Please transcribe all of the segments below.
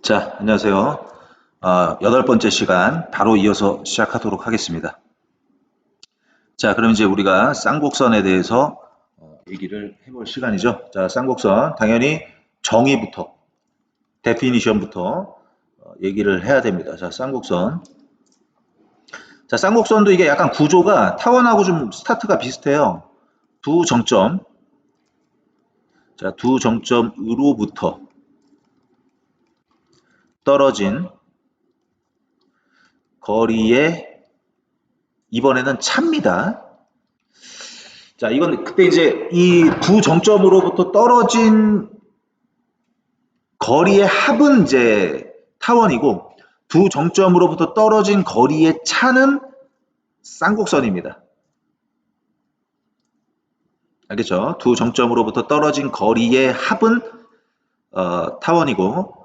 자, 안녕하세요. 여덟 번째 시간 바로 이어서 시작하도록 하겠습니다. 자, 그럼 이제 우리가 쌍곡선에 대해서 얘기를 해볼 시간이죠. 자, 쌍곡선 당연히 정의부터, 데피니션부터 얘기를 해야 됩니다. 자, 쌍곡선. 자, 쌍곡선도 이게 약간 구조가 타원하고 좀 스타트가 비슷해요. 두 정점, 자, 두 정점으로부터 떨어진 거리의 이번에는 차입니다. 자, 이건 그때 이제 이 두 정점으로부터 떨어진 거리의 합은 이제 타원이고 두 정점으로부터 떨어진 거리의 차는 쌍곡선입니다. 알겠죠? 두 정점으로부터 떨어진 거리의 합은 타원이고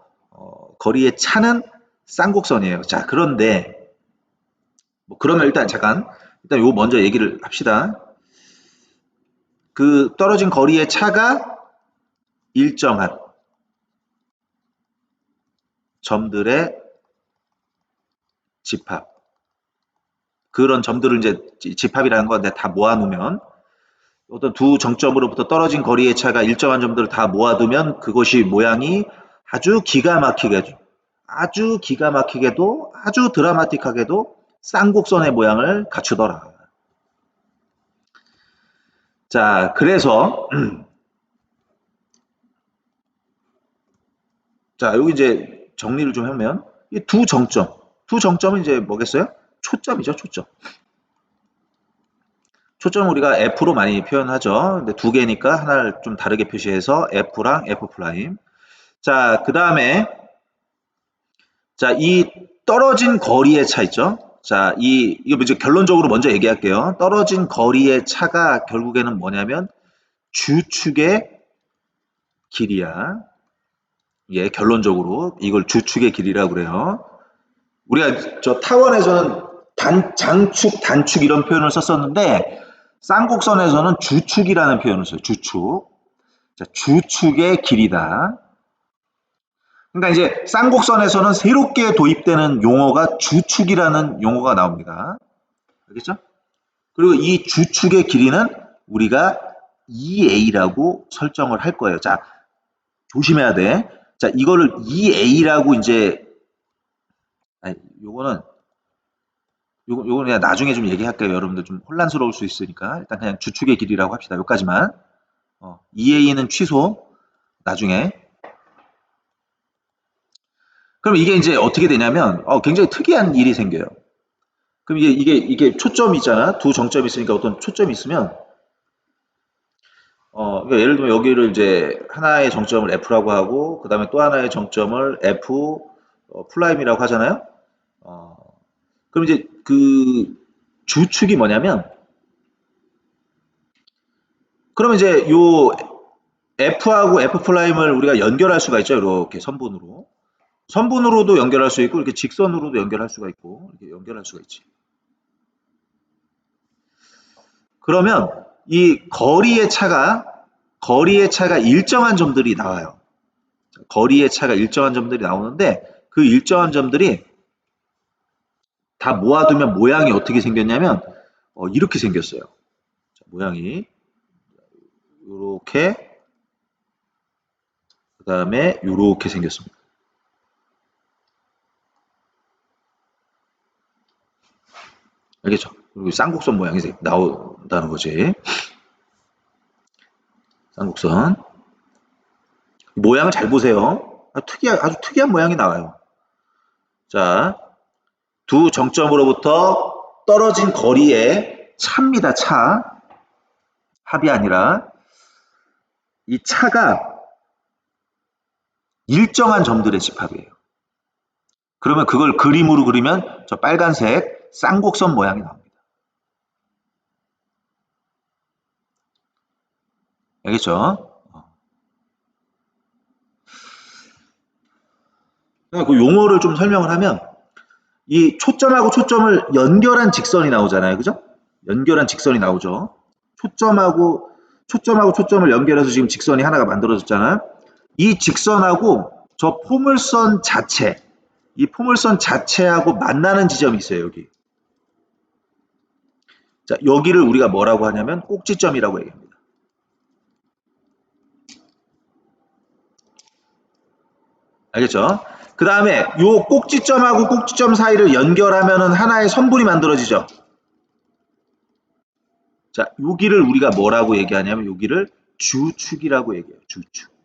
거리의 차는 쌍곡선이에요. 자, 그런데 그러면 일단 잠깐 일단 요 먼저 얘기를 합시다. 그 떨어진 거리의 차가 일정한 점들의 집합. 그런 점들을 이제 집합이라는 건 다 모아놓으면 어떤 두 정점으로부터 떨어진 거리의 차가 일정한 점들을 다 모아두면 그것이 모양이 아주 기가 막히게도 아주 드라마틱하게도 쌍곡선의 모양을 갖추더라. 자, 그래서 자, 여기 이제 정리를 좀 하면 이 두 정점은 이제 뭐겠어요? 초점이죠, 초점. 초점을 우리가 F로 많이 표현하죠. 근데 두 개니까 하나를 좀 다르게 표시해서 F랑 F 프라임. 자, 그 다음에 자, 이 떨어진 거리의 차 있죠. 자, 이거 이제 결론적으로 먼저 얘기할게요. 떨어진 거리의 차가 결국에는 뭐냐면 주축의 길이야. 예, 결론적으로 이걸 주축의 길이라고 그래요. 우리가 저 타원에서는 장축, 단축 이런 표현을 썼었는데 쌍곡선에서는 주축이라는 표현을 써요. 주축. 자, 주축의 길이다. 그러니까 이제 쌍곡선에서는 새롭게 도입되는 용어가 주축이라는 용어가 나옵니다. 알겠죠? 그리고 이 주축의 길이는 우리가 EA라고 설정을 할 거예요. 자, 조심해야 돼. 자, 이거를 EA라고 이제 요거는 그냥 나중에 좀 얘기할게요. 여러분들 좀 혼란스러울 수 있으니까 일단 그냥 주축의 길이라고 합시다. 여기까지만. EA는 취소. 나중에. 그럼 이게 이제 어떻게 되냐면 굉장히 특이한 일이 생겨요. 그럼 이게 초점이 있잖아. 두 정점이 있으니까 어떤 초점이 있으면 그러니까 예를 들면 여기를 이제 하나의 정점을 F라고 하고 그 다음에 또 하나의 정점을 F 플라임이라고 하잖아요. 그럼 이제 그 주축이 뭐냐면 그러면 이제 요 F하고 F 플라임을 우리가 연결할 수가 있죠. 이렇게 선분으로. 선분으로도 연결할 수 있고 이렇게 직선으로도 연결할 수가 있고 이렇게 연결할 수가 있지. 그러면 이 거리의 차가 일정한 점들이 나와요. 거리의 차가 일정한 점들이 나오는데 그 일정한 점들이 다 모아두면 모양이 어떻게 생겼냐면 이렇게 생겼어요. 자, 모양이 이렇게 그 다음에 이렇게 생겼습니다. 알겠죠? 그리고 쌍곡선 모양이 나온다는 거지. 쌍곡선. 모양을 잘 보세요. 아주 특이한 모양이 나와요. 자, 두 정점으로부터 떨어진 거리의 차입니다. 차. 합이 아니라 이 차가 일정한 점들의 집합이에요. 그러면 그걸 그림으로 그리면 저 빨간색 쌍곡선 모양이 나옵니다. 알겠죠? 그 용어를 좀 설명을 하면 이 초점하고 초점을 연결한 직선이 나오잖아요. 그죠? 연결한 직선이 나오죠. 초점하고 초점을 연결해서 지금 직선이 하나가 만들어졌잖아요. 이 직선하고 저 포물선 자체, 이 포물선 자체하고 만나는 지점이 있어요, 여기. 자, 여기를 우리가 뭐라고 하냐면 꼭지점이라고 얘기합니다. 알겠죠? 그 다음에 요 꼭지점하고 꼭지점 사이를 연결하면은 하나의 선분이 만들어지죠. 자, 여기를 우리가 뭐라고 얘기하냐면 여기를 주축이라고 얘기해요. 주축.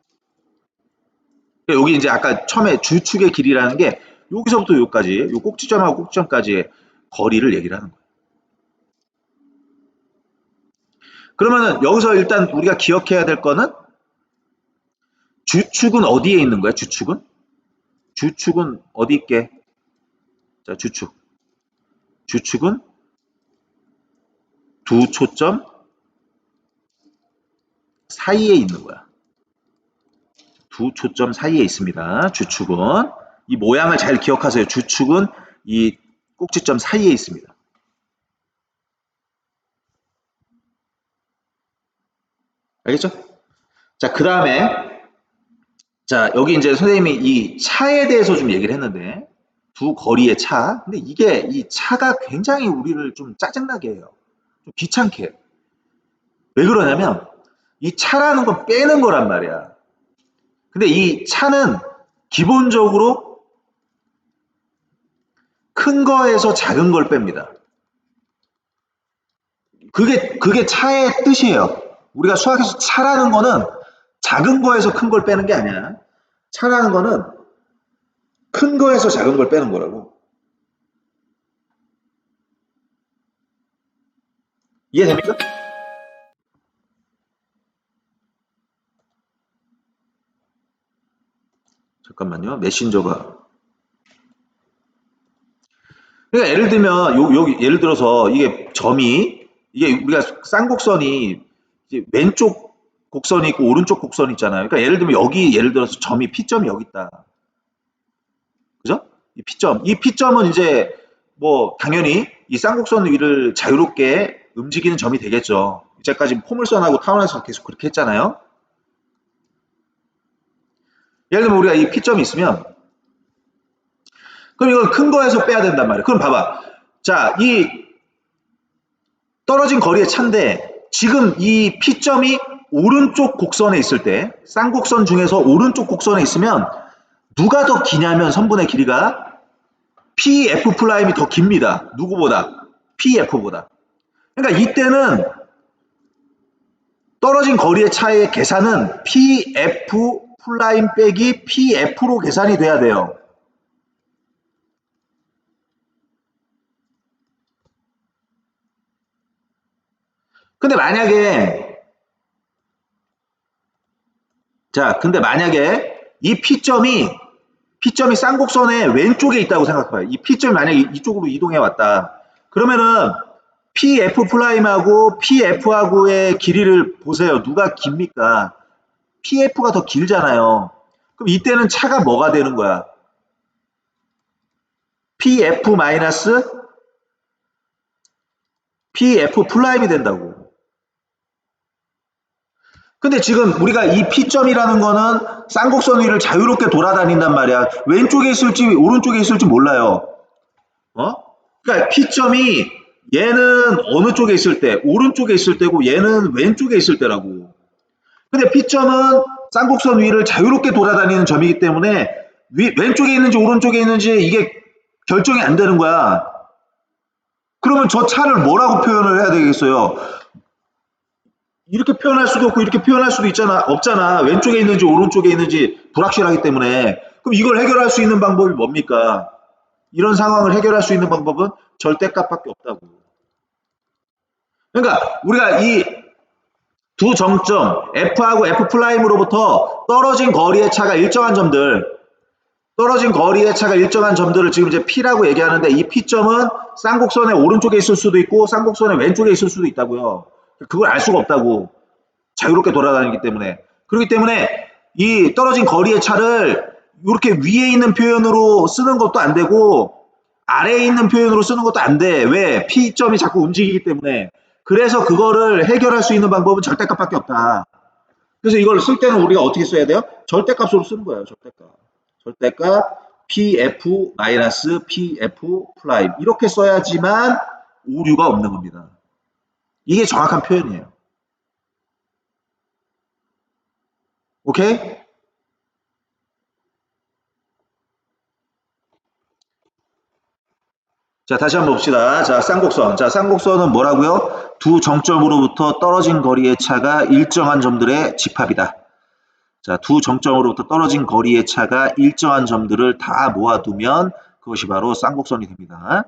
여기 이제 아까 처음에 주축의 길이라는 게 여기서부터 여기까지, 요 꼭지점하고 꼭지점까지의 거리를 얘기를 하는 거예요. 그러면은 여기서 일단 우리가 기억해야 될 거는 주축은 어디에 있는 거야? 주축은? 주축은 어디 있게? 자, 주축. 주축은 두 초점 사이에 있는 거야. 두 초점 사이에 있습니다. 주축은. 이 모양을 잘 기억하세요. 주축은 이 꼭지점 사이에 있습니다. 알겠죠? 자, 그 다음에, 자, 여기 이제 선생님이 이 차에 대해서 좀 얘기를 했는데, 두 거리의 차. 근데 이게, 이 차가 굉장히 우리를 좀 짜증나게 해요. 좀 귀찮게 해요. 왜 그러냐면, 이 차라는 건 빼는 거란 말이야. 근데 이 차는 기본적으로 큰 거에서 작은 걸 뺍니다. 그게 차의 뜻이에요. 우리가 수학에서 차라는 거는 작은 거에서 큰 걸 빼는 게 아니야. 차라는 거는 큰 거에서 작은 걸 빼는 거라고. 이해됩니까? 잠깐만요. 메신저가. 그러니까 예를 들면 여기 예를 들어서 이게 점이 이게 우리가 쌍곡선이 이제 왼쪽 곡선이 있고 오른쪽 곡선이 있잖아요. 그러니까 예를 들면 여기 예를 들어서 점이 P점이 여기 있다. 그죠? 이 P점. 이 P점은 이제 뭐 당연히 이 쌍곡선 위를 자유롭게 움직이는 점이 되겠죠. 이제까지 포물선하고 타원에서 계속 그렇게 했잖아요. 예를 들면 우리가 이 P점이 있으면 그럼 이걸 큰 거에서 빼야 된단 말이에요. 그럼 봐봐. 자, 이 떨어진 거리의 차인데 지금 이 P점이 오른쪽 곡선에 있을 때 쌍곡선 중에서 오른쪽 곡선에 있으면 누가 더 기냐면 선분의 길이가 PF'이 더 깁니다. 누구보다? PF보다. 그러니까 이때는 떨어진 거리의 차의 계산은 PF' 빼기 PF로 계산이 돼야 돼요. 근데 만약에 이 P점이 쌍곡선의 왼쪽에 있다고 생각해봐요. 이 P점이 만약에 이쪽으로 이동해 왔다. 그러면은 PF'하고 PF하고의 길이를 보세요. 누가 깁니까? PF가 더 길잖아요. 그럼 이때는 차가 뭐가 되는 거야? PF 마이너스 PF'이 된다고. 근데 지금 우리가 이 P점이라는 거는 쌍곡선 위를 자유롭게 돌아다닌단 말이야. 왼쪽에 있을지 오른쪽에 있을지 몰라요. 그러니까 P점이 얘는 어느 쪽에 있을 때, 오른쪽에 있을 때고 얘는 왼쪽에 있을 때라고. 근데 P점은 쌍곡선 위를 자유롭게 돌아다니는 점이기 때문에 왼쪽에 있는지 오른쪽에 있는지 이게 결정이 안 되는 거야. 그러면 저 차를 뭐라고 표현을 해야 되겠어요? 이렇게 표현할 수도 없고 이렇게 표현할 수도 없잖아. 왼쪽에 있는지 오른쪽에 있는지 불확실하기 때문에. 그럼 이걸 해결할 수 있는 방법이 뭡니까? 이런 상황을 해결할 수 있는 방법은 절대값밖에 없다고. 그러니까 우리가 이 두 정점 F하고 F'으로부터 떨어진 거리의 차가 일정한 점들을 지금 이제 P라고 얘기하는데 이 P점은 쌍곡선의 오른쪽에 있을 수도 있고 쌍곡선의 왼쪽에 있을 수도 있다고요. 그걸 알 수가 없다고. 자유롭게 돌아다니기 때문에. 그렇기 때문에 이 떨어진 거리의 차를 이렇게 위에 있는 표현으로 쓰는 것도 안 되고 아래에 있는 표현으로 쓰는 것도 안 돼. 왜? P점이 자꾸 움직이기 때문에. 그래서 그거를 해결할 수 있는 방법은 절대값밖에 없다. 그래서 이걸 쓸 때는 우리가 어떻게 써야 돼요? 절대값으로 쓰는 거예요. 절대값. 절대값 PF-PF 프라임 이렇게 써야지만 오류가 없는 겁니다. 이게 정확한 표현이에요. 오케이? 자, 다시 한번 봅시다. 자, 쌍곡선. 자, 쌍곡선은 뭐라고요? 두 정점으로부터 떨어진 거리의 차가 일정한 점들의 집합이다. 자, 두 정점으로부터 떨어진 거리의 차가 일정한 점들을 다 모아두면 그것이 바로 쌍곡선이 됩니다.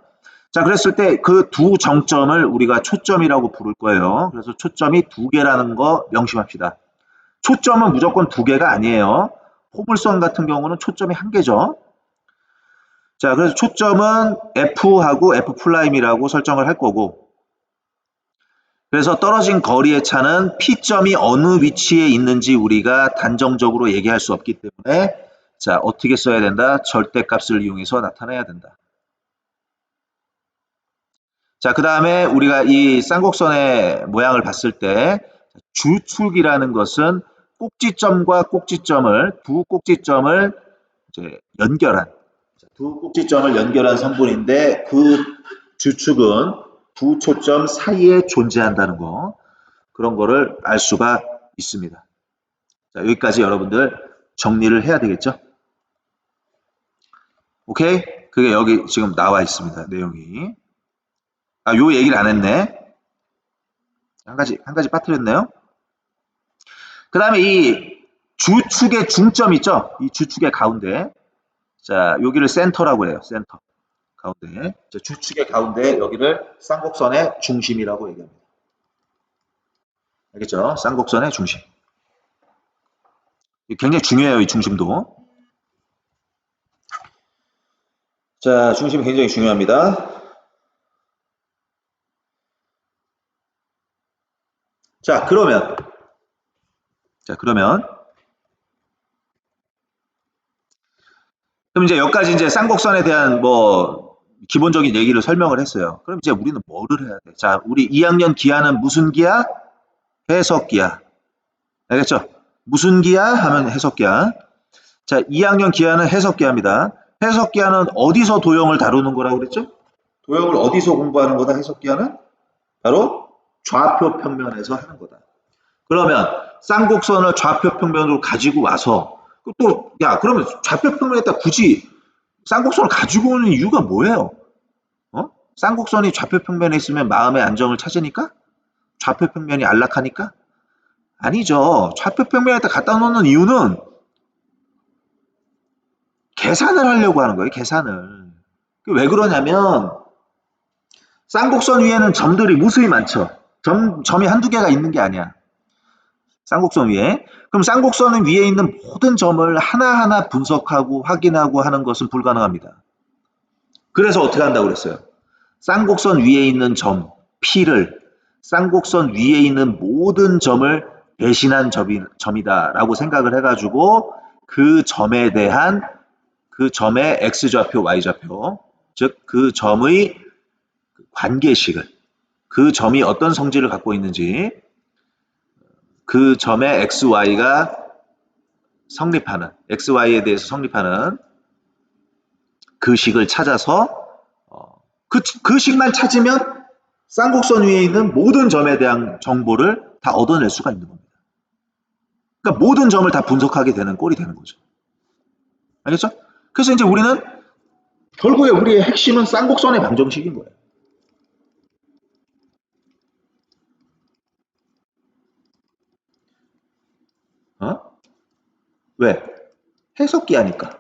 자, 그랬을 때 그 두 정점을 우리가 초점이라고 부를 거예요. 그래서 초점이 두 개라는 거 명심합시다. 초점은 무조건 두 개가 아니에요. 포물선 같은 경우는 초점이 한 개죠. 자, 그래서 초점은 F하고 F'이라고 설정을 할 거고, 그래서 떨어진 거리의 차는 P점이 어느 위치에 있는지 우리가 단정적으로 얘기할 수 없기 때문에, 자, 어떻게 써야 된다? 절대값을 이용해서 나타내야 된다. 자, 그 다음에 우리가 이 쌍곡선의 모양을 봤을 때 주축이라는 것은 꼭지점과 꼭지점을, 두 꼭지점을 이제 연결한, 두 꼭지점을 연결한 성분인데 그 주축은 두 초점 사이에 존재한다는 거, 그런 거를 알 수가 있습니다. 자, 여기까지 여러분들 정리를 해야 되겠죠? 오케이? 그게 여기 지금 나와 있습니다. 내용이. 아, 요 얘기를 안 했네. 한 가지 빠뜨렸네요. 그 다음에 이 주축의 중점 있죠? 이 주축의 가운데. 자, 여기를 센터라고 해요. 센터. 가운데. 자, 주축의 가운데 여기를 쌍곡선의 중심이라고 얘기합니다. 알겠죠? 쌍곡선의 중심. 굉장히 중요해요, 이 중심도. 자, 중심이 굉장히 중요합니다. 자, 그러면 그럼 이제 여기까지 이제 쌍곡선에 대한 뭐 기본적인 얘기를 설명을 했어요. 그럼 이제 우리는 뭐를 해야 돼? 자, 우리 2학년 기하는 무슨 기하? 해석기하. 알겠죠? 무슨 기하 하면 해석기하. 자, 2학년 기하는 해석기하입니다. 해석기하는 어디서 도형을 다루는 거라고 그랬죠? 도형을 어디서 공부하는 거다, 해석기하는? 바로 좌표 평면에서 하는 거다. 그러면 쌍곡선을 좌표 평면으로 가지고 와서 또, 야, 그러면 좌표 평면에다 굳이 쌍곡선을 가지고 오는 이유가 뭐예요? 쌍곡선이 좌표 평면에 있으면 마음의 안정을 찾으니까? 좌표 평면이 안락하니까? 아니죠. 좌표 평면에다 갖다 놓는 이유는 계산을 하려고 하는 거예요. 계산을. 왜 그러냐면 쌍곡선 위에는 점들이 무수히 많죠. 점이 한두 개가 있는 게 아니야. 쌍곡선 위에. 그럼 쌍곡선 위에 있는 모든 점을 하나하나 분석하고 확인하고 하는 것은 불가능합니다. 그래서 어떻게 한다고 그랬어요? 쌍곡선 위에 있는 점, P를 쌍곡선 위에 있는 모든 점을 대신한 점이다라고 생각을 해가지고 그 점에 대한 그 점의 X좌표, Y좌표, 즉 그 점의 관계식을, 그 점이 어떤 성질을 갖고 있는지, 그 점의 XY가 성립하는, XY에 대해서 성립하는 그 식을 찾아서 그 식만 찾으면 쌍곡선 위에 있는 모든 점에 대한 정보를 다 얻어낼 수가 있는 겁니다. 그러니까 모든 점을 다 분석하게 되는 꼴이 되는 거죠. 알겠죠? 그래서 이제 우리는 결국에 우리의 핵심은 쌍곡선의 방정식인 거예요. 왜? 해석기 하니까.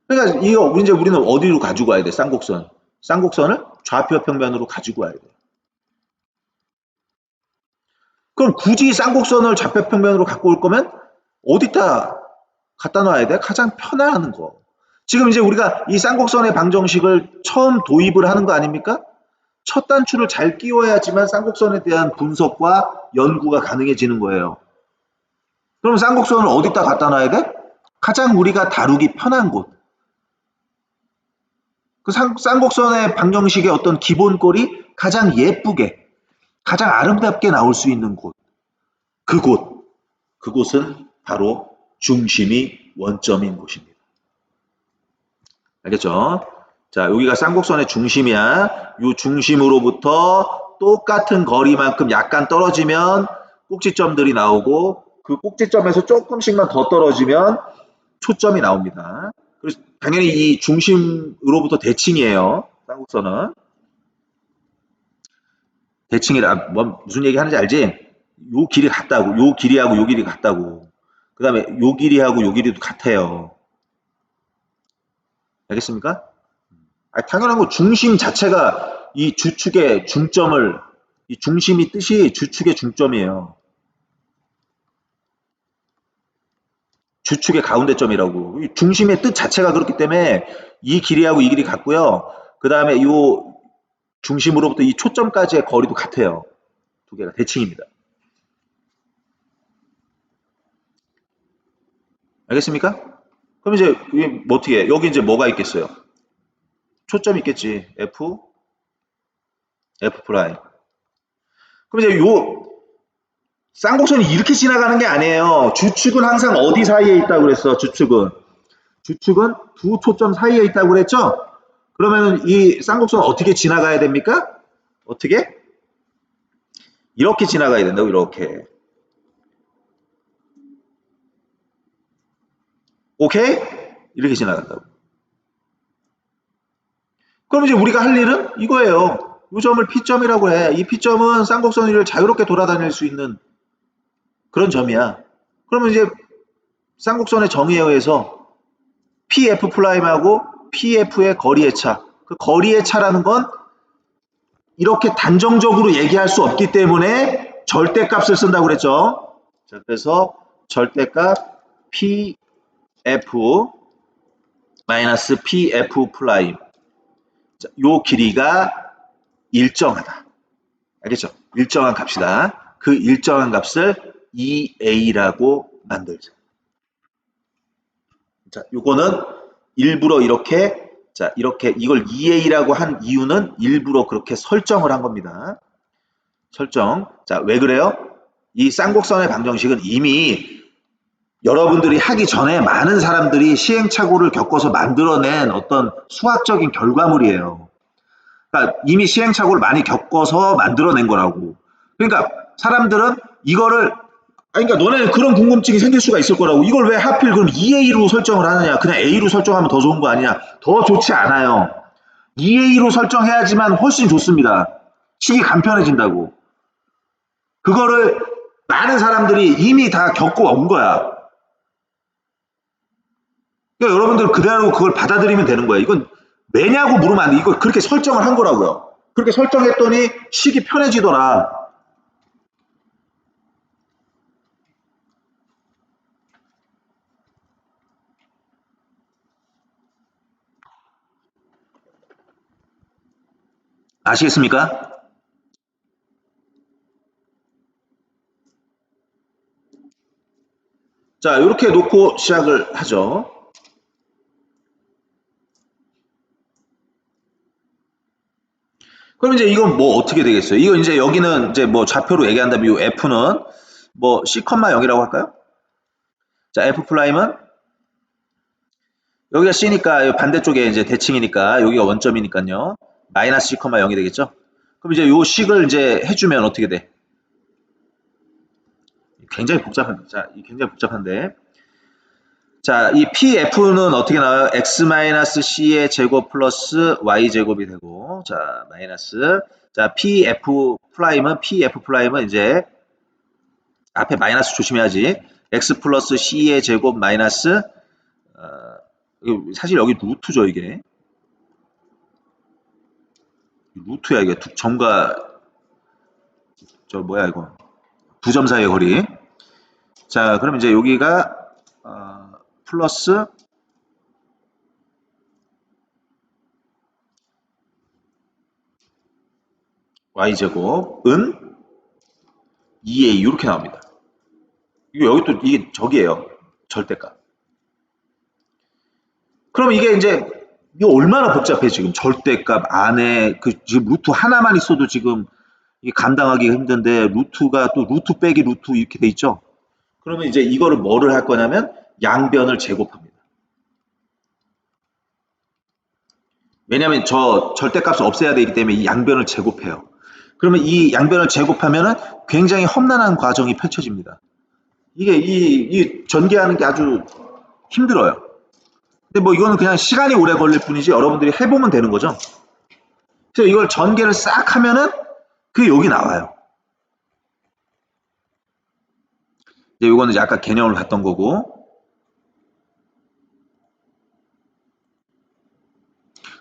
그러니까 이거 이제 우리는 어디로 가지고 와야 돼? 쌍곡선. 쌍곡선을 좌표 평면으로 가지고 와야 돼. 그럼 굳이 쌍곡선을 좌표 평면으로 갖고 올 거면 어디다 갖다 놔야 돼? 가장 편안한 거. 지금 이제 우리가 이 쌍곡선의 방정식을 처음 도입을 하는 거 아닙니까? 첫 단추를 잘 끼워야지만 쌍곡선에 대한 분석과 연구가 가능해지는 거예요. 그럼 쌍곡선을 어디다 갖다 놔야 돼? 가장 우리가 다루기 편한 곳. 그 쌍곡선의 방정식의 어떤 기본꼴이 가장 예쁘게, 가장 아름답게 나올 수 있는 곳. 그곳은 바로 중심이 원점인 곳입니다. 알겠죠? 자, 여기가 쌍곡선의 중심이야. 이 중심으로부터 똑같은 거리만큼 약간 떨어지면 꼭지점들이 나오고 그 꼭지점에서 조금씩만 더 떨어지면 초점이 나옵니다. 그래서 당연히 이 중심으로부터 대칭이에요. 쌍곡선은. 대칭이라 무슨 얘기 하는지 알지? 요 길이 같다고. 요 길이하고 요 길이 같다고. 그 다음에 요 길이하고 요 길이도 같아요. 알겠습니까? 당연한 거 중심 자체가 이 주축의 중점을 이 중심이 뜻이 주축의 중점이에요. 주축의 가운데점이라고. 이 중심의 뜻 자체가 그렇기 때문에 이 길이하고 이 길이 같고요. 그 다음에 이 중심으로부터 이 초점까지의 거리도 같아요. 두 개가 대칭입니다. 알겠습니까? 그럼 이제 뭐 어떻게 해? 여기 이제 뭐가 있겠어요? 초점이 있겠지. F 프라임. 그럼 이제 요 쌍곡선이 이렇게 지나가는 게 아니에요. 주축은 항상 어디 사이에 있다고 그랬어? 주축은 두 초점 사이에 있다고 그랬죠? 그러면 이 쌍곡선 어떻게 지나가야 됩니까? 어떻게? 이렇게 지나가야 된다고, 이렇게. 오케이? 이렇게 지나간다고. 그럼 이제 우리가 할 일은 이거예요. 이 점을 P점이라고 해. 이 P점은 쌍곡선 위를 자유롭게 돌아다닐 수 있는 그런 점이야. 그러면 이제 쌍곡선의 정의에 의해서 PF'하고 PF의 거리의 차. 그 거리의 차라는 건 이렇게 단정적으로 얘기할 수 없기 때문에 절대값을 쓴다고 그랬죠. 자, 그래서 절대값 PF 마이너스 PF 프라임. 자, 요 길이가 일정하다. 알겠죠? 일정한 값이다. 그 일정한 값을 EA라고 만들자. 자, 요거는 일부러 이렇게 자, 이렇게 이걸 EA라고 한 이유는 일부러 그렇게 설정을 한 겁니다. 설정. 자, 왜 그래요? 이 쌍곡선의 방정식은 이미 여러분들이 하기 전에 많은 사람들이 시행착오를 겪어서 만들어낸 어떤 수학적인 결과물이에요. 그러니까 이미 시행착오를 많이 겪어서 만들어낸 거라고. 그러니까 사람들은 이거를 그러니까 너네는 그런 궁금증이 생길 수가 있을 거라고. 이걸 왜 하필 그럼 2A로 설정을 하느냐. 그냥 A로 설정하면 더 좋은 거 아니냐. 더 좋지 않아요. 2A로 설정해야지만 훨씬 좋습니다. 식이 간편해진다고. 그거를 많은 사람들이 이미 다 겪고 온 거야. 그러니까 여러분들 그대로 그걸 받아들이면 되는 거예요. 이건 왜냐고 물으면 안 돼. 이걸 그렇게 설정을 한 거라고요. 그렇게 설정했더니 식이 편해지더라. 아시겠습니까? 자, 이렇게 놓고 시작을 하죠. 그럼 이제 이건 뭐 어떻게 되겠어요? 이거 이제 여기는 이제 뭐 좌표로 얘기한다면 이 F는 뭐 C, 0이라고 할까요? 자, F 프라임은 여기가 C니까 반대쪽에 이제 대칭이니까 여기가 원점이니까요. 마이너스 C, 0이 되겠죠? 그럼 이제 요 식을 이제 해주면 어떻게 돼? 굉장히 복잡합니다. 자, 굉장히 복잡한데. 자, 이 PF는 어떻게 나와요? X-C의 제곱 플러스 Y제곱이 되고, 자, 마이너스. 자, PF''은 이제 앞에 마이너스 조심해야지. X 플러스 C의 제곱 마이너스, 사실 여기 루트죠, 이게. 루트야, 이게. 점과, 뭐야, 이거. 두 점 사이의 거리. 자, 그럼 이제 여기가, 플러스 y제곱은 2a 이렇게 나옵니다. 이거 여기 또 이게 적이에요. 절대값. 그럼 이게 이제 이거 얼마나 복잡해 지금 절대값 안에 그 지금 루트 하나만 있어도 지금 이게 감당하기 힘든데 루트가 또 루트 빼기 루트 이렇게 돼 있죠. 그러면 이제 이거를 뭐를 할 거냐면 양변을 제곱합니다. 왜냐하면 저 절대값을 없애야 되기 때문에 이 양변을 제곱해요. 그러면 이 양변을 제곱하면은 굉장히 험난한 과정이 펼쳐집니다. 이게 이 전개하는 게 아주 힘들어요. 근데 뭐 이거는 그냥 시간이 오래 걸릴 뿐이지 여러분들이 해보면 되는 거죠. 그래서 이걸 전개를 싹 하면은 그게 여기 나와요. 이제 이거는 이제 아까 개념을 봤던 거고.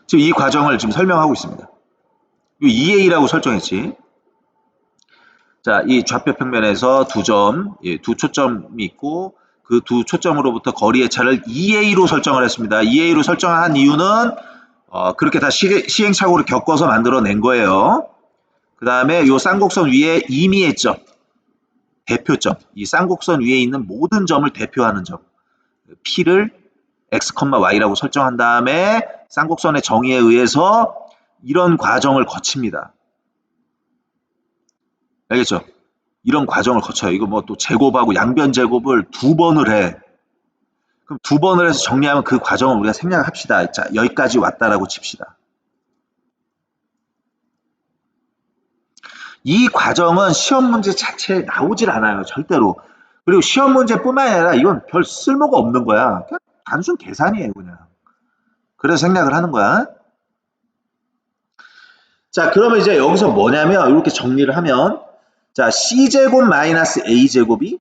지금 이 과정을 지금 설명하고 있습니다. 이 2a라고 설정했지. 자, 이 좌표 평면에서 두 점, 두 초점이 있고 그 두 초점으로부터 거리의 차를 2a로 설정을 했습니다. 2a로 설정한 이유는 그렇게 다 시행착오를 겪어서 만들어낸 거예요. 그 다음에 이 쌍곡선 위에 임의의 점, 대표점, 이 쌍곡선 위에 있는 모든 점을 대표하는 점, p를 x, y라고 설정한 다음에 쌍곡선의 정의에 의해서 이런 과정을 거칩니다. 알겠죠? 이런 과정을 거쳐요. 이거 뭐 또 제곱하고 양변 제곱을 2번을 해. 그럼 2번을 해서 정리하면 그 과정을 우리가 생략합시다. 자, 여기까지 왔다라고 칩시다. 이 과정은 시험 문제 자체에 나오질 않아요. 절대로. 그리고 시험 문제뿐만 아니라 이건 별 쓸모가 없는 거야. 그냥 단순 계산이에요. 그냥. 그래서 생략을 하는 거야. 자, 그러면 이제 여기서 뭐냐면 이렇게 정리를 하면 자, c제곱 마이너스 a제곱이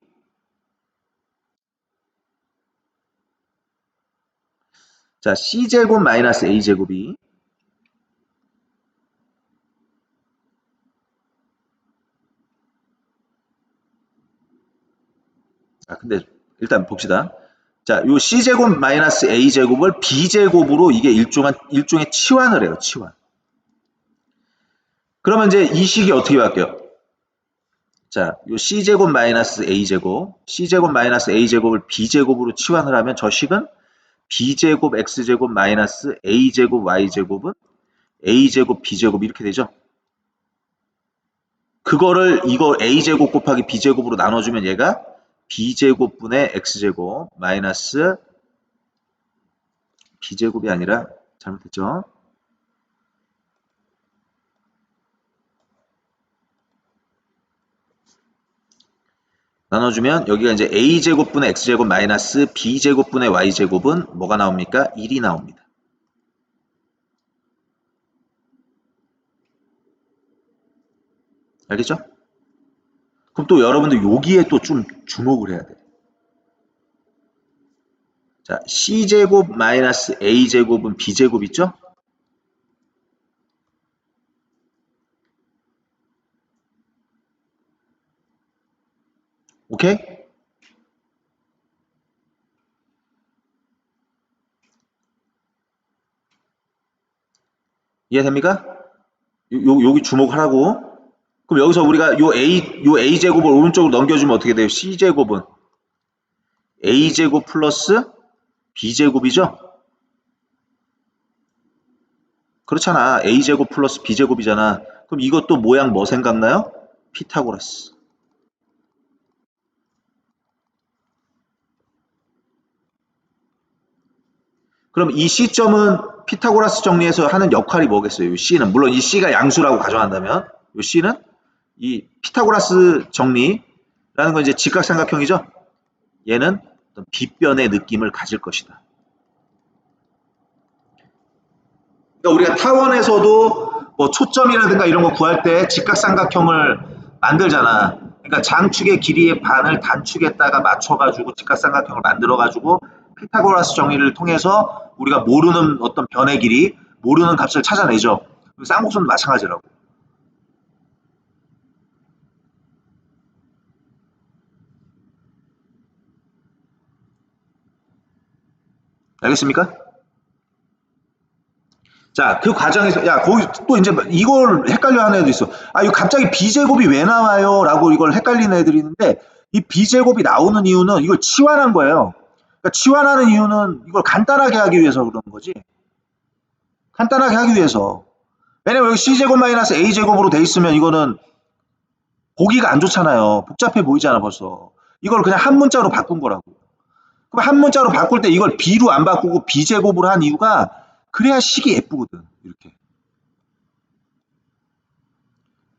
자, c제곱 마이너스 a제곱이 자, 근데 일단 봅시다. 자, 요 c제곱 마이너스 a제곱을 b제곱으로 이게 일종의 치환을 해요. 치환. 그러면 이제 이 식이 어떻게 바뀌어요? 자, 요 c제곱 마이너스 a제곱, c제곱 마이너스 a제곱을 b제곱으로 치환을 하면 저 식은 b제곱 x제곱 마이너스 a제곱 y제곱은 a제곱 b제곱 이렇게 되죠. 그거를 이거 a제곱 곱하기 b제곱으로 나눠주면 얘가 b제곱분의 x제곱 마이너스 b제곱이 아니라 잘못했죠. 나눠주면 여기가 이제 a제곱분의 x제곱 마이너스 b제곱분의 y제곱은 뭐가 나옵니까? 1이 나옵니다. 알겠죠? 그럼 또 여러분들 여기에 또 좀 주목을 해야 돼. 자, c제곱 마이너스 a제곱은 b제곱 있죠? 오케이? 이해됩니까? 여기 주목하라고. 그럼 여기서 우리가 요 a제곱을 오른쪽으로 넘겨주면 어떻게 돼요? c제곱은 a제곱 플러스 b제곱이죠? 그렇잖아. a제곱 플러스 b제곱이잖아. 그럼 이것도 모양 뭐 생각나요? 피타고라스. 그럼 이 C점은 피타고라스 정리해서 하는 역할이 뭐겠어요? 이 C는 물론 이 C가 양수라고 가정한다면 이 C는 이 피타고라스 정리라는 건 이제 직각삼각형이죠. 얘는 어떤 빗변의 느낌을 가질 것이다. 그러니까 우리가 타원에서도 뭐 초점이라든가 이런 거 구할 때 직각삼각형을 만들잖아. 그러니까 장축의 길이의 반을 단축에다가 맞춰가지고 직각삼각형을 만들어가지고 피타고라스 정리를 통해서 우리가 모르는 어떤 변의 길이, 모르는 값을 찾아내죠. 쌍곡선도 마찬가지라고. 알겠습니까? 자, 그 과정에서, 야, 거기 또 이제 이걸 헷갈려 하는 애도 있어. 아, 이거 갑자기 B제곱이 왜 나와요? 라고 이걸 헷갈리는 애들이 있는데, 이 B제곱이 나오는 이유는 이걸 치환한 거예요. 그러니까 치환하는 이유는 이걸 간단하게 하기 위해서 그런 거지. 간단하게 하기 위해서. 왜냐면 여기 C제곱 마이너스 A제곱으로 돼 있으면 이거는 보기가 안 좋잖아요. 복잡해 보이잖아, 벌써. 이걸 그냥 한 문자로 바꾼 거라고. 그럼 한 문자로 바꿀 때 이걸 b로 안 바꾸고 b제곱으로 한 이유가 그래야 식이 예쁘거든. 이렇게.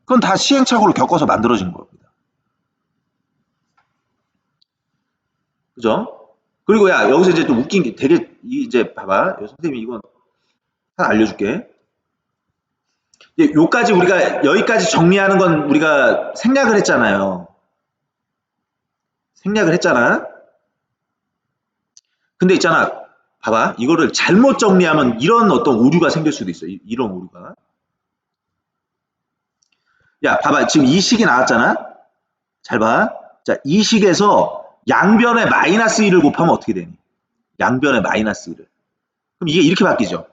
그건 다 시행착오를 겪어서 만들어진 겁니다. 그죠? 그리고 야, 여기서 이제 좀 웃긴 게 되게, 이제 봐봐. 선생님이 이건 하나 알려줄게. 요까지 우리가, 여기까지 정리하는 건 우리가 생략을 했잖아요. 생략을 했잖아. 근데 있잖아. 봐봐. 이거를 잘못 정리하면 이런 어떤 오류가 생길 수도 있어. 이런 오류가. 야, 봐봐. 지금 이 식이 나왔잖아. 잘 봐. 자, 이 식에서 양변에 마이너스 1을 곱하면 어떻게 되니? 양변에 마이너스 1을. 그럼 이게 이렇게 바뀌죠.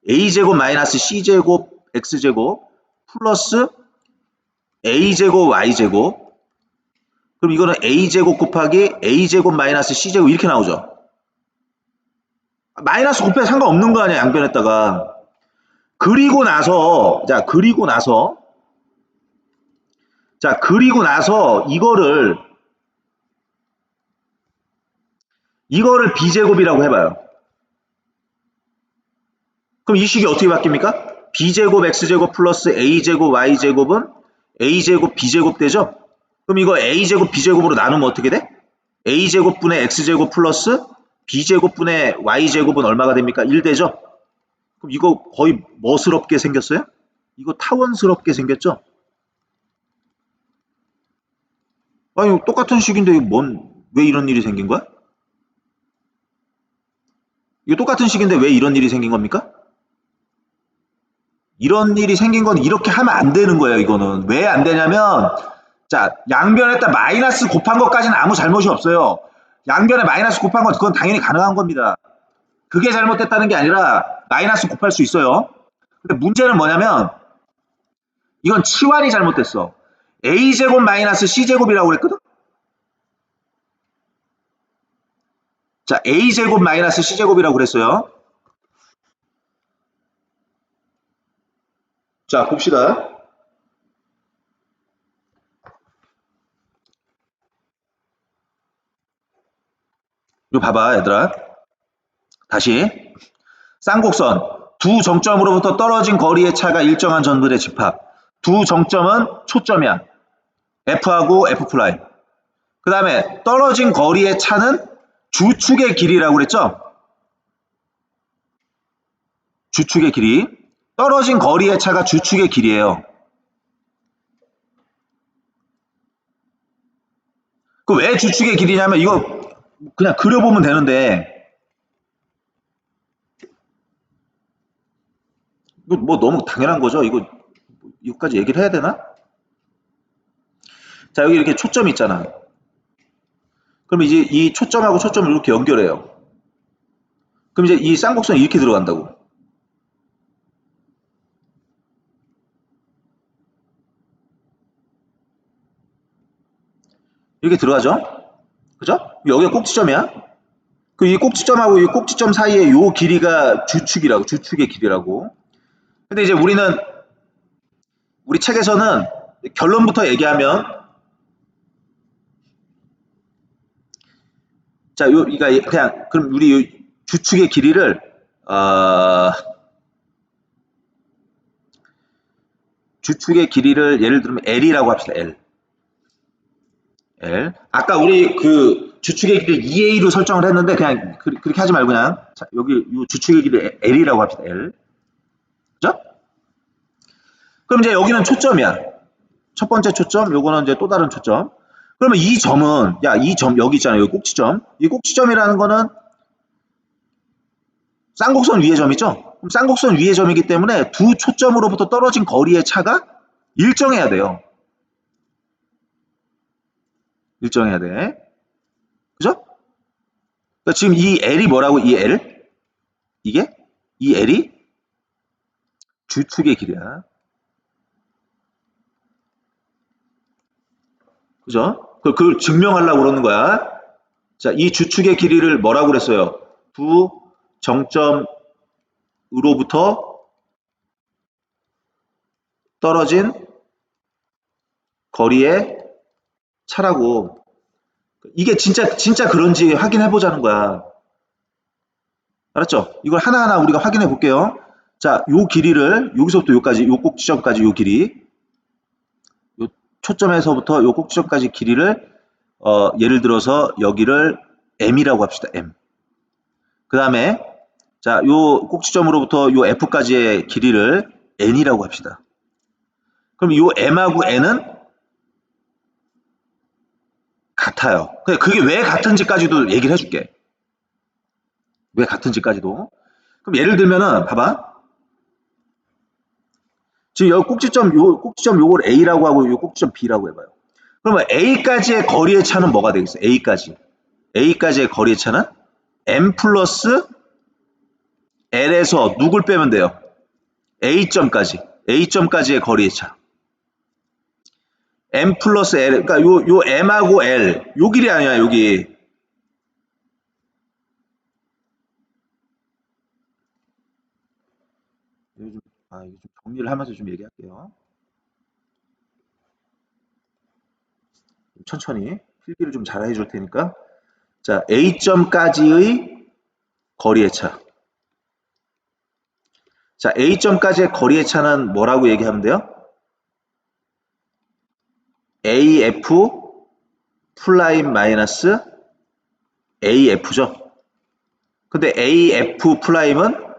a제곱 마이너스 c제곱 x제곱 플러스 a제곱 y제곱. 그럼 이거는 a제곱 곱하기 a제곱 마이너스 c제곱 이렇게 나오죠. 마이너스 곱해 상관없는 거 아니야, 양변에다가. 그리고 나서 이거를 b제곱이라고 해봐요. 그럼 이 식이 어떻게 바뀝니까? b제곱 x제곱 플러스 a제곱 y제곱은 a제곱 b제곱 되죠? 그럼 이거 a제곱 b제곱으로 나누면 어떻게 돼? a제곱분의 x제곱 플러스 b제곱분의 y제곱은 얼마가 됩니까? 1 되죠? 그럼 이거 거의 뭐스럽게 생겼어요? 이거 타원스럽게 생겼죠? 아니 똑같은 식인데 왜 이런 일이 생긴 거야? 이거 똑같은 식인데 왜 이런 일이 생긴 겁니까? 이런 일이 생긴 건 이렇게 하면 안 되는 거예요. 이거는 왜 안 되냐면 자, 양변에다 마이너스 곱한 것까지는 아무 잘못이 없어요. 양변에 마이너스 곱한 건 그건 당연히 가능한 겁니다. 그게 잘못됐다는 게 아니라 마이너스 곱할 수 있어요. 근데 문제는 뭐냐면 이건 치환이 잘못됐어. a제곱 마이너스 c제곱이라고 그랬거든? 자, a제곱 마이너스 c제곱이라고 그랬어요. 자, 봅시다. 이거 봐봐, 얘들아. 다시. 쌍곡선. 두 정점으로부터 떨어진 거리의 차가 일정한 점들의 집합. 두 정점은 초점이야. F하고 F'. 그 다음에 떨어진 거리의 차는 주축의 길이라고 그랬죠? 주축의 길이. 떨어진 거리의 차가 주축의 길이에요. 그 왜 주축의 길이냐면 이거 그냥 그려보면 되는데 이거 뭐 너무 당연한 거죠. 이거까지 얘기를 해야 되나? 자, 여기 이렇게 초점이 있잖아. 그럼 이제 이 초점하고 초점을 이렇게 연결해요. 그럼 이제 이 쌍곡선이 이렇게 들어간다고. 이렇게 들어가죠? 그죠? 여기가 꼭지점이야. 그 이 꼭지점하고 이 꼭지점 사이에 요 길이가 주축의 길이라고. 근데 이제 우리 책에서는 결론부터 얘기하면 자, 그러니까 그냥 그럼 우리 요 주축의 길이를 주축의 길이를 예를 들면 L이라고 합시다. L. 아까 우리 그 주축의 길이 2A로 설정을 했는데 그냥 그렇게 하지 말고 그냥 자, 여기 요 주축의 길이 L이라고 합시다. L. 그죠? 그럼 이제 여기는 초점이야. 첫 번째 초점, 요거는 이제 또 다른 초점. 그러면 이 점은 이 점 여기 있잖아요. 여기 꼭지점. 이 꼭지점이라는 거는 쌍곡선 위의 점이죠. 그럼 쌍곡선 위의 점이기 때문에 두 초점으로부터 떨어진 거리의 차가 일정해야 돼요. 일정해야 돼. 그죠? 그러니까 지금 이 L이 뭐라고? 이 L? 이 L이 주축의 길이야. 그죠? 그걸 증명하려고 그러는 거야. 자, 이 주축의 길이를 뭐라고 그랬어요? 두 정점으로부터 떨어진 거리의 차라고. 이게 진짜 그런지 확인해 보자는 거야. 알았죠? 이걸 하나하나 우리가 확인해 볼게요. 자, 요 길이를 여기서부터 여기까지, 요 꼭지점까지 요 길이, 요 초점에서부터 요 꼭지점까지 길이를 예를 들어서 여기를 m이라고 합시다. m. 그 다음에 자, 요 꼭지점으로부터 요 f까지의 길이를 n이라고 합시다. 그럼 요 m하고 n은 같아요. 그게 왜 같은지까지도 얘기를 해줄게. 왜 같은지까지도. 그럼 예를 들면은 봐봐. 지금 여기 꼭지점 요걸 A라고 하고 요 꼭지점 B라고 해봐요. 그러면 A까지의 거리의 차는 뭐가 되겠어요? A까지의 거리의 차는 M 플러스 L에서 누굴 빼면 돼요? A점까지의 거리의 차. M 플러스 L, 그러니까 요 M하고 L, 요 길이 아니야, 여기. 이게 좀 정리를 하면서 좀 얘기할게요. 천천히 필기를 좀 잘 해줄 테니까. 자, A점까지의 거리의 차. 자, A점까지의 거리의 차는 뭐라고 얘기하면 돼요? AF 플라임 마이너스 AF죠. 근데 AF 플라임은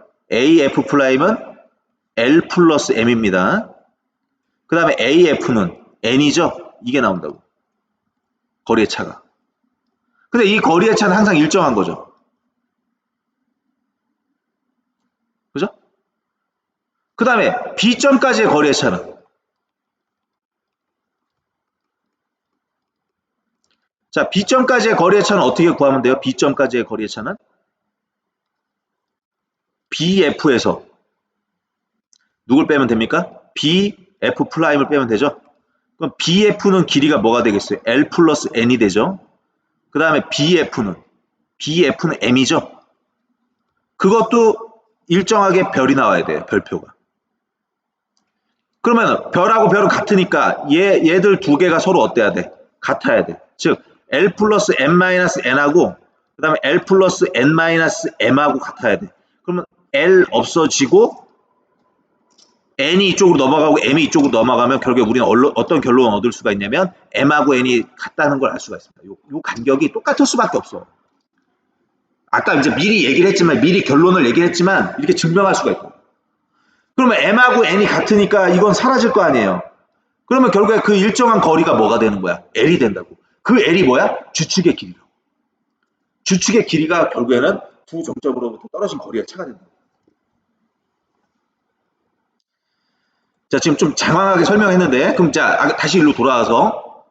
L 플러스 M입니다. 그 다음에 AF는 N이죠. 이게 나온다고. 거리의 차가. 근데 이 거리의 차는 항상 일정한 거죠. 그죠? 그 다음에 B점까지의 거리의 차는, 자, B점까지의 거리의 차는 어떻게 구하면 돼요? B점까지의 거리의 차는 BF에서 누굴 빼면 됩니까? BF 프라임을 빼면 되죠. 그럼 BF는 길이가 뭐가 되겠어요? L 플러스 N이 되죠. 그 다음에 BF는 M이죠. 그것도 일정하게 별이 나와야 돼요. 별표가. 그러면 별하고 별은 같으니까 얘들 두 개가 서로 어때야 돼? 같아야 돼. 즉 L 플러스 M 마이너스 N하고 그 다음에 L 플러스 N 마이너스 M하고 같아야 돼. 그러면 L 없어지고 N이 이쪽으로 넘어가고 M이 이쪽으로 넘어가면 결국에 우리는 어떤 결론을 얻을 수가 있냐면 M하고 N이 같다는 걸 알 수가 있습니다. 요 간격이 똑같을 수밖에 없어. 아까 이제 미리 결론을 얘기를 했지만 이렇게 증명할 수가 있고. 그러면 M하고 N이 같으니까 이건 사라질 거 아니에요. 그러면 결국에 그 일정한 거리가 뭐가 되는 거야? L이 된다고. 그 L이 뭐야? 주축의 길이라고. 주축의 길이가 결국에는 두 정점으로부터 떨어진 거리의 차가 된다. 자, 지금 좀 장황하게 설명했는데, 그럼 자, 다시 일로 돌아와서,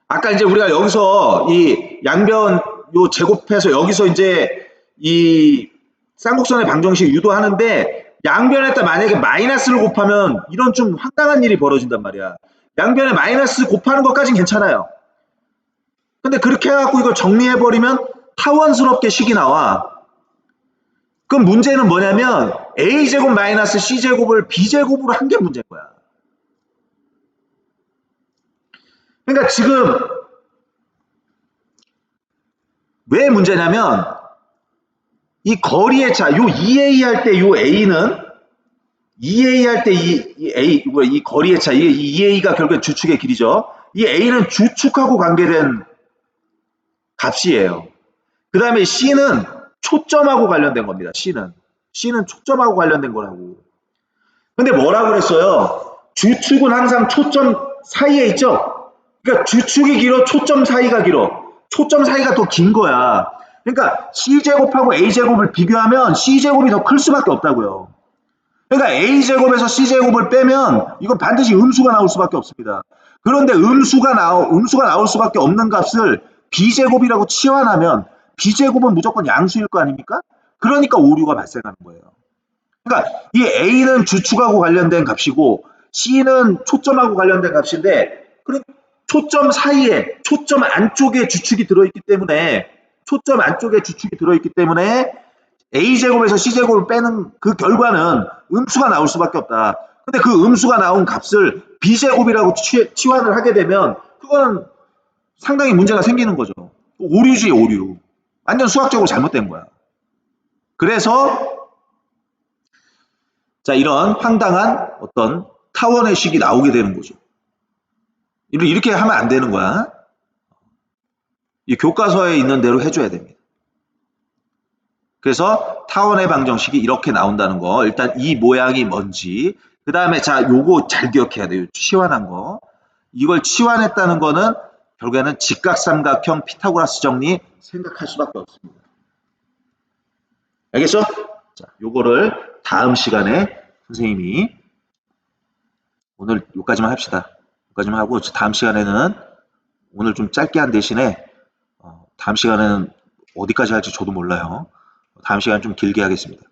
아까 이제 우리가 여기서 이 양변 요 제곱해서 여기서 이제 이 쌍곡선의 방정식 유도하는데, 양변에다 만약에 마이너스를 곱하면 이런 좀 황당한 일이 벌어진단 말이야. 양변에 마이너스 곱하는 것까진 괜찮아요. 근데 그렇게 해갖고 이거 정리해버리면 타원스럽게 식이 나와. 그럼 문제는 뭐냐면 a제곱 마이너스 c제곱을 b제곱으로 한 게 문제인 거야. 그러니까 지금 왜 문제냐면 이 거리의 차, 요 2a 할 때 요 a는 2a 할 때 이 거리의 차, 이 2a가 결국에 주축의 길이죠. 이 a는 주축하고 관계된 값이에요. 그 다음에 c는 초점하고 관련된 겁니다. C는 초점하고 관련된 거라고. 근데 뭐라고 그랬어요? 주축은 항상 초점 사이에 있죠? 그러니까 주축이 길어, 초점 사이가 길어. 초점 사이가 더 긴 거야. 그러니까 C제곱하고 A제곱을 비교하면 C제곱이 더 클 수밖에 없다고요. 그러니까 A제곱에서 C제곱을 빼면 이건 반드시 음수가 나올 수밖에 없습니다. 그런데 음수가 나올 수밖에 없는 값을 B제곱이라고 치환하면 B제곱은 무조건 양수일 거 아닙니까? 그러니까 오류가 발생하는 거예요. 그러니까 이 A는 주축하고 관련된 값이고 C는 초점하고 관련된 값인데 초점 사이에, 초점 안쪽에 주축이 들어있기 때문에 A제곱에서 C제곱을 빼는 그 결과는 음수가 나올 수밖에 없다. 근데 그 음수가 나온 값을 B제곱이라고 치환을 하게 되면 그거는 상당히 문제가 생기는 거죠. 오류지, 오류. 완전 수학적으로 잘못된 거야. 그래서 자, 이런 황당한 어떤 타원의 식이 나오게 되는 거죠. 이렇게 하면 안 되는 거야. 이 교과서에 있는 대로 해줘야 됩니다. 그래서 타원의 방정식이 이렇게 나온다는 거, 일단 이 모양이 뭔지, 그 다음에 자, 요거 잘 기억해야 돼요. 치환한 거. 이걸 치환했다는 거는 결국에는 직각삼각형 피타고라스 정리 생각할 수밖에 없습니다. 알겠죠? 자, 요거를 다음 시간에 선생님이 오늘 요까지만 합시다. 요까지만 하고 다음 시간에는 오늘 좀 짧게 한 대신에 다음 시간에는 어디까지 할지 저도 몰라요. 다음 시간 좀 길게 하겠습니다.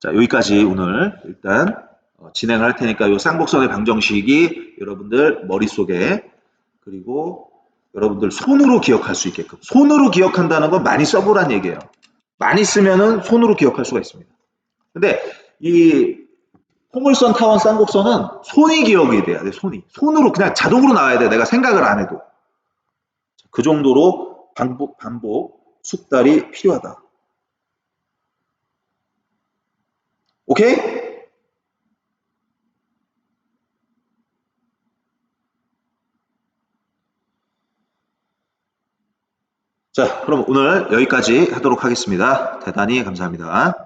자, 여기까지 오늘 일단 진행을 할 테니까 요 쌍곡선의 방정식이 여러분들 머릿속에 그리고 여러분들 손으로 기억할 수 있게끔 손으로 기억한다는 건 많이 써보란 얘기예요. 많이 쓰면은 손으로 기억할 수가 있습니다. 근데 이 포물선, 타원, 쌍곡선은 손이 기억이 돼야 돼. 손으로 그냥 자동으로 나와야 돼. 내가 생각을 안 해도. 그 정도로 반복 숙달이 필요하다. 오케이? 자, 그럼 오늘 여기까지 하도록 하겠습니다. 대단히 감사합니다.